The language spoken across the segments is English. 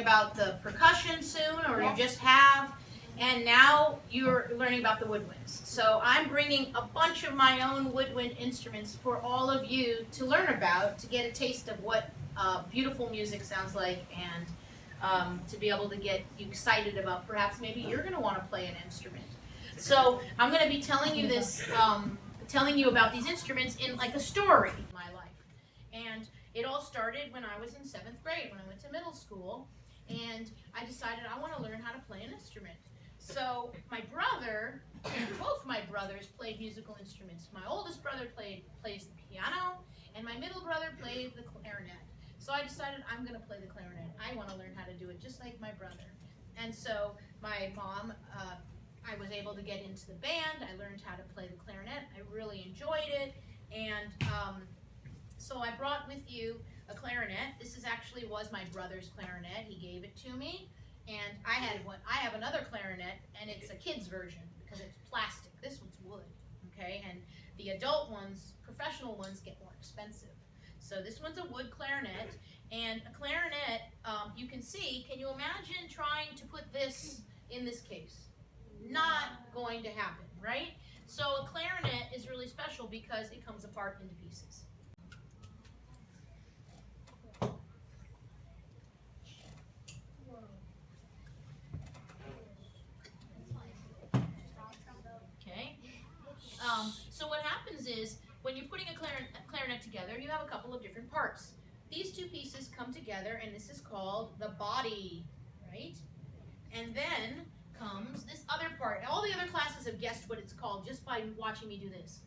about the percussion soon, or you just have, and now you're learning about the woodwinds. So I'm bringing a bunch of my own woodwind instruments for all of you to learn about, to get a taste of what beautiful music sounds like, and to be able to get you excited about perhaps maybe you're going to want to play an instrument. So I'm going to be telling you this, telling you about these instruments in like a story in my life. And it all started when I was in 7th grade, when I went to middle school, and I decided I want to learn how to play an instrument. So my brother, both my brothers played musical instruments. My oldest brother plays the piano, and my middle brother played the clarinet. So I decided I'm going to play the clarinet. I want to learn how to do it just like my brother. And so my mom, I was able to get into the band. I learned how to play the clarinet. I really enjoyed it. And so I brought with you a clarinet. This actually was my brother's clarinet. He gave it to me. And I have another clarinet, and it's a kid's version because it's plastic. This one's wood, okay? And the adult ones, professional ones, get more expensive. So this one's a wood clarinet, and a clarinet, you can see, can you imagine trying to put this in this case? Not going to happen, right? So a clarinet is really special because it comes apart into pieces. Okay. So what happens is, when you're putting a clarinet together, you have a couple of different parts. These two pieces come together, and this is called the body, right? And then comes this other part. All the other classes have guessed what it's called just by watching me do this.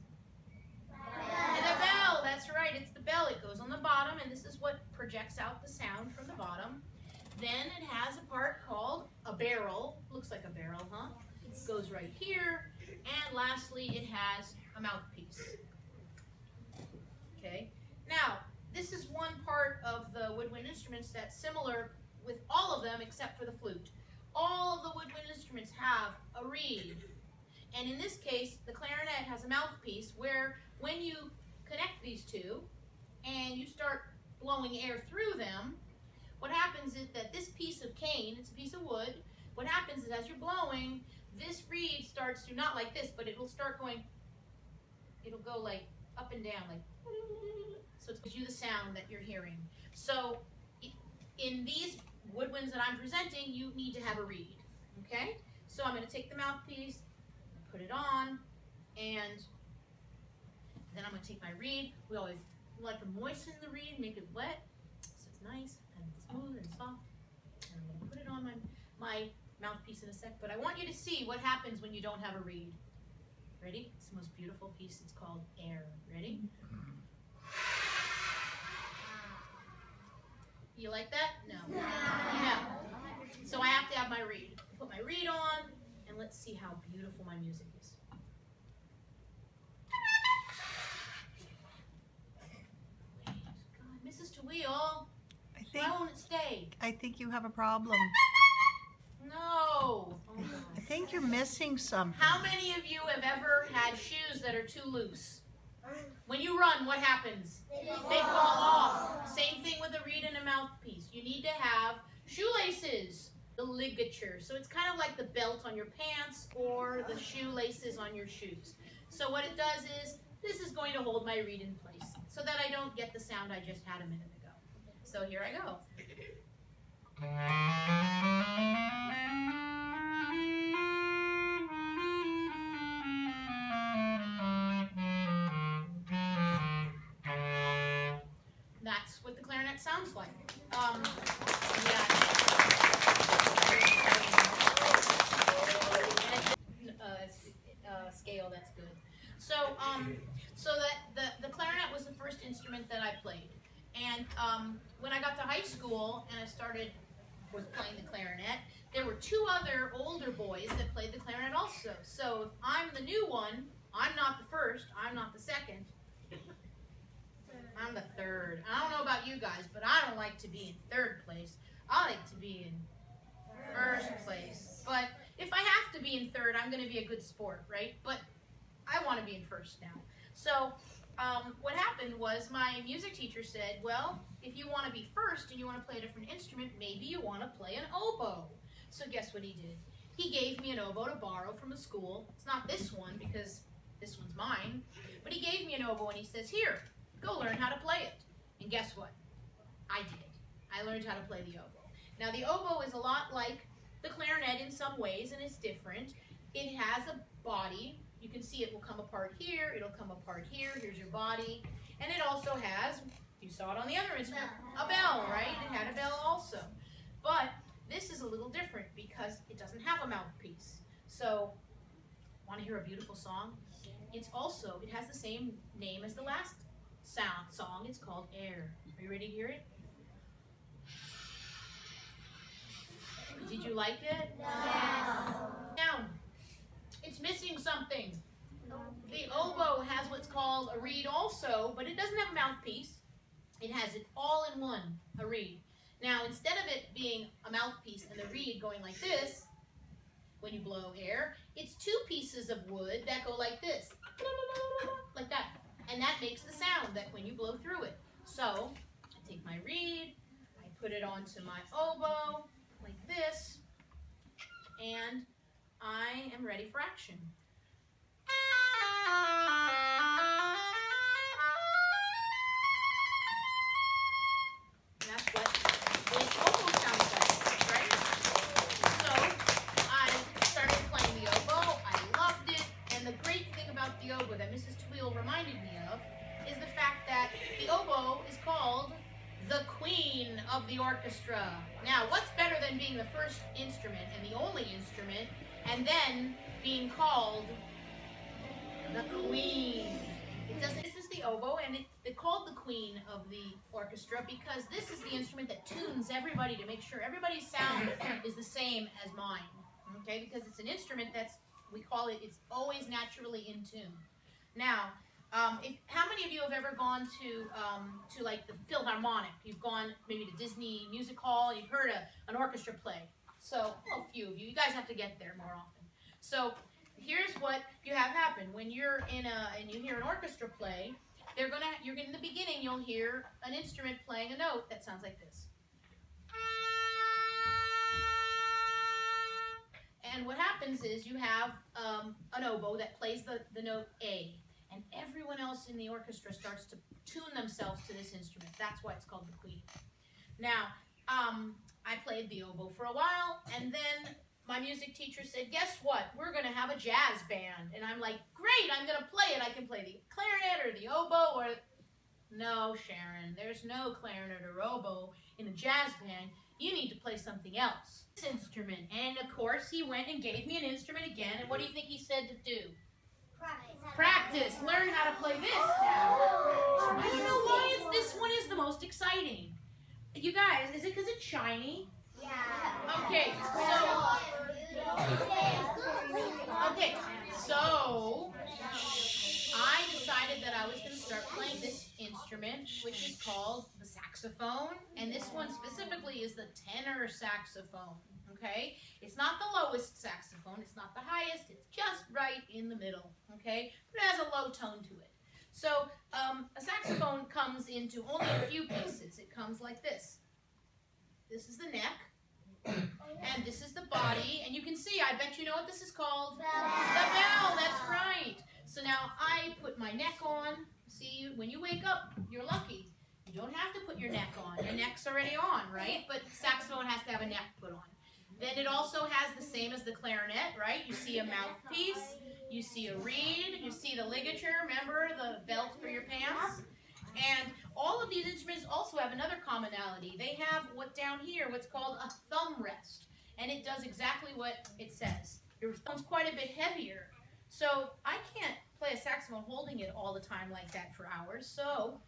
And the bell, that's right, it's the bell. It goes on the bottom, and this is what projects out the sound from the bottom. Then it has a part called a barrel. Looks like a barrel, huh? It goes right here. And lastly, it has a mouthpiece. Okay. Now, this is one part of the woodwind instruments that's similar with all of them except for the flute. All of the woodwind instruments have a reed. And in this case, the clarinet has a mouthpiece where when you connect these two and you start blowing air through them, what happens is that this piece of cane, it's a piece of wood, what happens is as you're blowing, this reed starts to, not like this, but it'll start going, it'll go like up and down, like, so it gives you the sound that you're hearing. So in these woodwinds that I'm presenting, you need to have a reed, okay? So I'm going to take the mouthpiece, put it on, and then I'm going to take my reed. We always like to moisten the reed, make it wet, so it's nice and smooth and soft. And I'm going to put it on my mouthpiece in a sec, but I want you to see what happens when you don't have a reed. Ready? It's the most beautiful piece. It's called air. Ready? You like that? No. No. So I have to have my reed. Put my reed on, and let's see how beautiful my music is. God, Mrs. Tawil, why won't it stay? I think you have a problem. No. Oh, I think you're missing something. how many of you have ever had shoes that are too loose? When you run, what happens? They fall off. Same thing with a reed and a mouthpiece. You need to have shoelaces, the ligature. So it's kind of like the belt on your pants or the shoelaces on your shoes. So what it does is, this is going to hold my reed in place so that I don't get the sound I just had a minute ago. So here I go. That's what the clarinet sounds like. Scale, that's good. So, so that the clarinet was the first instrument that I played. And when I got to high school and I was playing the clarinet, there were two other older boys that played the clarinet also. So if I'm the new one, I'm not the first, I'm not the second. I'm the third. I don't know about you guys, but I don't like to be in third place. I like to be in first place. But if I have to be in third, I'm going to be a good sport, right? But I want to be in first now. So what happened was my music teacher said, well, if you want to be first and you want to play a different instrument, maybe you want to play an oboe. So guess what he did? He gave me an oboe to borrow from a school. It's not this one because this one's mine, but he gave me an oboe and he says, here, go learn how to play it. And guess what? I did. I learned how to play the oboe. Now the oboe is a lot like the clarinet in some ways, and it's different. It has a body. You can see it will come apart here, it'll come apart here, here's your body. And it also has, you saw it on the other instrument, a bell, right? It had a bell also. But this is a little different because it doesn't have a mouthpiece. So, want to hear a beautiful song? It has the same name as the last song. It's called Air. Are you ready to hear it? Did you like it? Yes. Now, it's missing something. The oboe has what's called a reed also, but it doesn't have a mouthpiece. It has it all in one, a reed. Now, instead of it being a mouthpiece and the reed going like this, when you blow air, it's two pieces of wood that go like this, like that. And that makes the sound that when you blow through it. So, I take my reed, I put it onto my oboe, like this, and I am ready for action. And that's what an oboe sounds like, right? So I started playing the oboe. I loved it. And the great thing about the oboe that Mrs. Tweel reminded me of is the fact that the oboe is called the queen of the orchestra. Now, what's better than being the first instrument and the only instrument, and then being called the queen? This is the oboe, and it's called the queen of the orchestra because this is the instrument that tunes everybody to make sure everybody's sound is the same as mine. Okay, because it's an instrument it's always naturally in tune. Now, how many of you have ever gone to like the Philharmonic? You've gone maybe to Disney Music Hall, you've heard an orchestra play. So, a few of you. You guys have to get there more often. So, here's what you have happen. When you're and you hear an orchestra play, in the beginning you'll hear an instrument playing a note that sounds like this. And what happens is you have an oboe that plays the note A. And everyone else in the orchestra starts to tune themselves to this instrument. That's why it's called the queen. Now, I played the oboe for a while, and then my music teacher said, guess what? We're going to have a jazz band. And I'm like, great, I'm going to play it. I can play the clarinet or the oboe or... No, Sharon, there's no clarinet or oboe in a jazz band. You need to play something else. This instrument. And, of course, he went and gave me an instrument again. And what do you think he said to do? Practice. Learn how to play this now. I don't know why this one is the most exciting. You guys, is it because it's shiny? Yeah. Okay, so I decided that I was going to start playing this instrument, which is called the saxophone, and this one specifically is the tenor saxophone. Okay, it's not the lowest saxophone, it's not the highest, it's just right in the middle. Okay, but it has a low tone to it. So a saxophone comes into only a few pieces. It comes like this. This is the neck. And this is the body, and you can see, I bet you know what this is called. Bell. The bell, that's right. So now I put my neck on. See, when you wake up, you're lucky. You don't have to put your neck on. Your neck's already on, right? But saxophone has to have a neck put on. Then it also has the same as the clarinet, right? You see a mouthpiece, you see a reed, you see the ligature, remember the belt for your pants? And all of these instruments also have another commonality. They have what's called a thumb rest. And it does exactly what it says. Your thumb's quite a bit heavier. So I can't play a saxophone holding it all the time like that for hours. So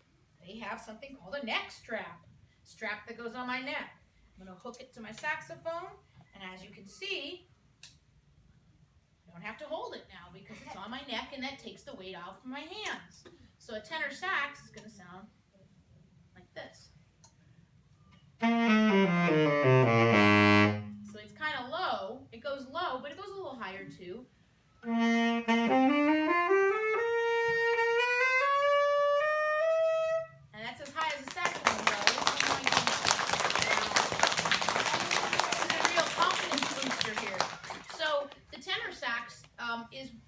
they have something called a neck strap. Strap that goes on my neck. I'm going to hook it to my saxophone. And as you can see, I don't have to hold it now because it's on my neck and that takes the weight off of my hands. So a tenor sax is going to sound like this. So it's kind of low. It goes low, but it goes a little higher too.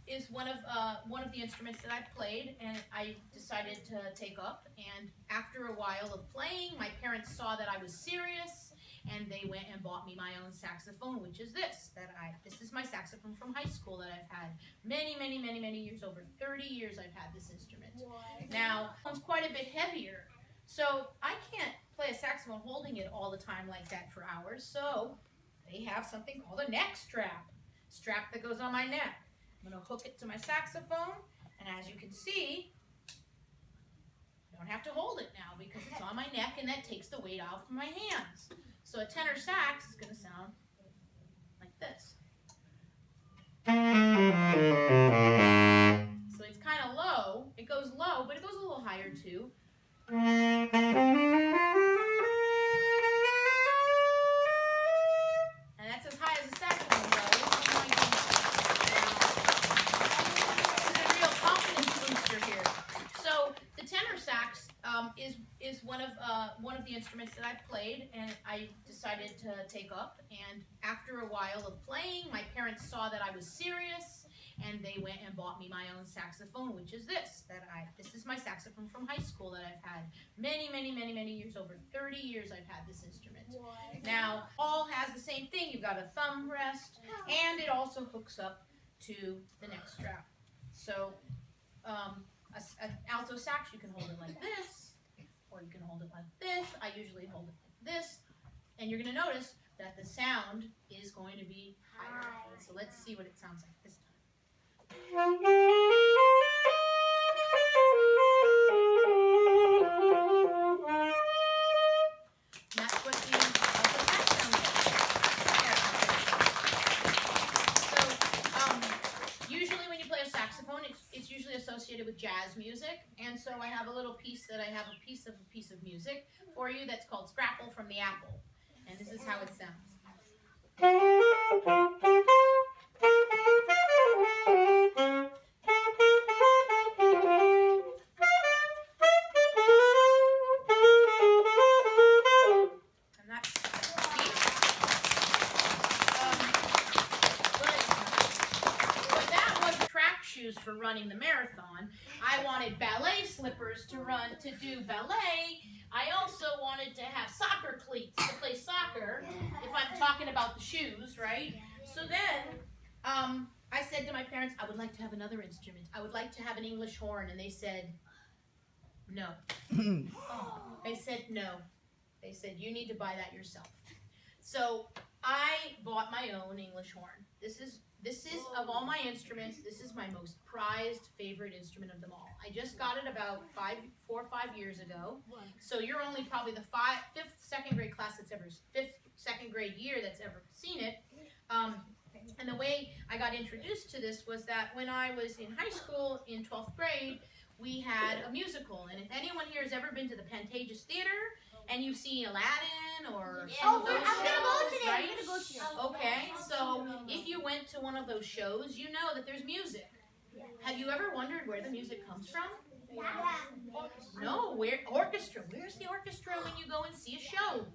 is one of the instruments that I've played, and I decided to take up. And after a while of playing, my parents saw that I was serious, and they went and bought me my own saxophone, which is this. This is my saxophone from high school that I've had many years. Over 30 years I've had this instrument. Now, it's quite a bit heavier, so I can't play a saxophone holding it all the time like that for hours. So they have something called a neck strap that goes on my neck. I'm going to hook it to my saxophone, and as you can see, I don't have to hold it now because it's on my neck, and that takes the weight off of my hands. So a tenor sax is going to sound like this. So it's kind of low. It goes low, but it goes a little higher too. And that's as high as a saxophone goes. Oh my goodness. This is a real confidence booster here. So the tenor sax is one of the instruments that I've played, and I decided to take up. And after a while of playing, my parents saw that I was serious, and they went and bought me my own saxophone, which is this. This is my saxophone from high school that I've had many years. Over 30 years I've had this instrument. Now, all has the same thing. You've got a thumb rest, and it also hooks up to the neck strap. So an alto sax, you can hold it like this, or you can hold it like this. I usually hold it like this, and you're going to notice that the sound is going to be higher. So let's see what it sounds like this time. That's what the alto sax sounds like. So usually when you play a saxophone, it's usually associated with jazz music, and so I have a little piece that I have a piece of music for you that's called Scrapple from the Apple, and this is how it sounds. For running the marathon. I wanted ballet slippers to do ballet. I also wanted to have soccer cleats to play soccer, if I'm talking about the shoes, right? So then I said to my parents, I would like to have another instrument. I would like to have an English horn, and they said no. They said no. They said you need to buy that yourself. So I bought my own English horn. This is of all my instruments, this is my most prized favorite instrument of them all. I just got it about 4 or 5 years ago. So you're only probably the fifth second grade year that's ever seen it. And the way I got introduced to this was that when I was in high school in 12th grade, we had a musical. And if anyone here has ever been to the Pantages Theater and you've seen Aladdin or some of those shows, right? I'm gonna go today. Okay, so if you went to one of those shows, you know that there's music. Have you ever wondered where the music comes from? No, orchestra. Where's the orchestra when you go and see a show?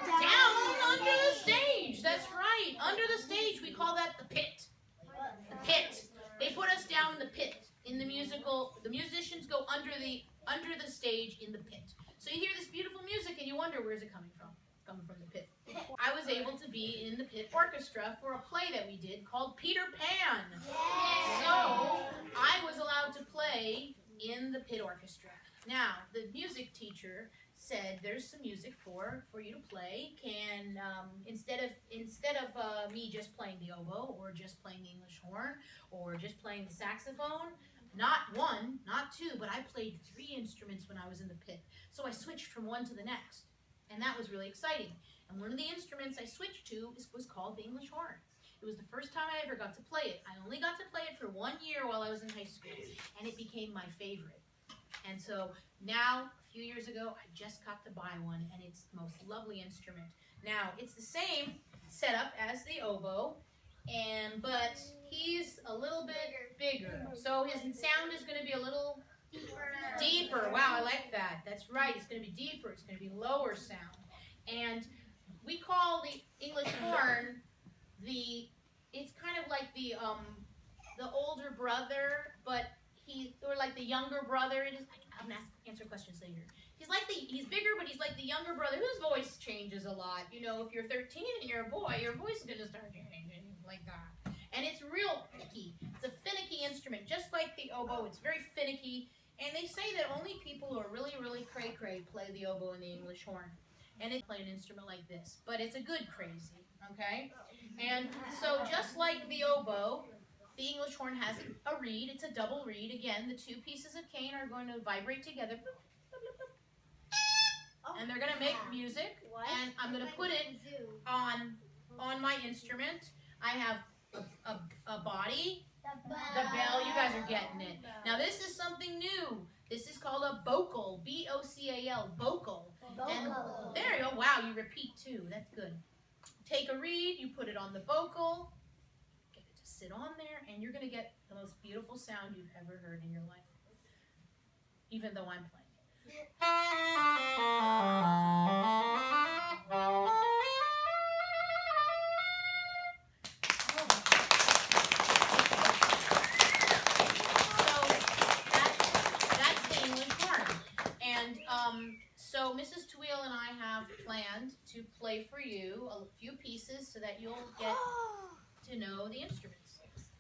Down under the stage. That's right. Under the stage, we call that the pit. The pit. They put us down in the pit. In the musical, the musicians go under the stage in the pit. So you hear this beautiful music and you wonder, where's it coming from? It's coming from the pit. I was able to be in the pit orchestra for a play that we did called Peter Pan. So I was allowed to play in the pit orchestra. Now, the music teacher said, there's some music for you to play. Can instead of me just playing the oboe or just playing the English horn or just playing the saxophone, not one, not two, but I played 3 instruments when I was in the pit. So I switched from one to the next, and that was really exciting. And one of the instruments I switched to was called the English horn. It was the first time I ever got to play it. I only got to play it for 1 year while I was in high school, and it became my favorite. And so now, a few years ago, I just got to buy one, and it's the most lovely instrument. Now, it's the same setup as the oboe, but he's a little bit bigger. So his sound is going to be a little deeper. Wow, I like that. That's right. It's going to be deeper. It's going to be lower sound. And we call the English horn the it's kind of like the older brother, but or like the younger brother. It is. I'm gonna answer questions later. He's bigger, but he's like the younger brother whose voice changes a lot. You know, if you're 13 and you're a boy, your voice is gonna start changing like that. And it's real finicky. It's a finicky instrument, just like the oboe. It's very finicky. And they say that only people who are really, really cray-cray play the oboe and the English horn. And they play an instrument like this, but it's a good crazy, okay? And so just like the oboe, the English horn has a reed. It's a double reed. Again, the two pieces of cane are going to vibrate together. And they're going to make music. And I'm going to put it on my instrument. I have a body, the bell. You guys are getting it. Now this is something new. This is called a vocal, B-O-C-A-L, vocal. And there you go. Wow, you repeat too. That's good. Take a reed, you put it on the vocal, get it to sit on there, and you're going to get the most beautiful sound you've ever heard in your life, even though I'm playing it. So Mrs. Tweel and I have planned to play for you a few pieces so that you'll get to know the instruments.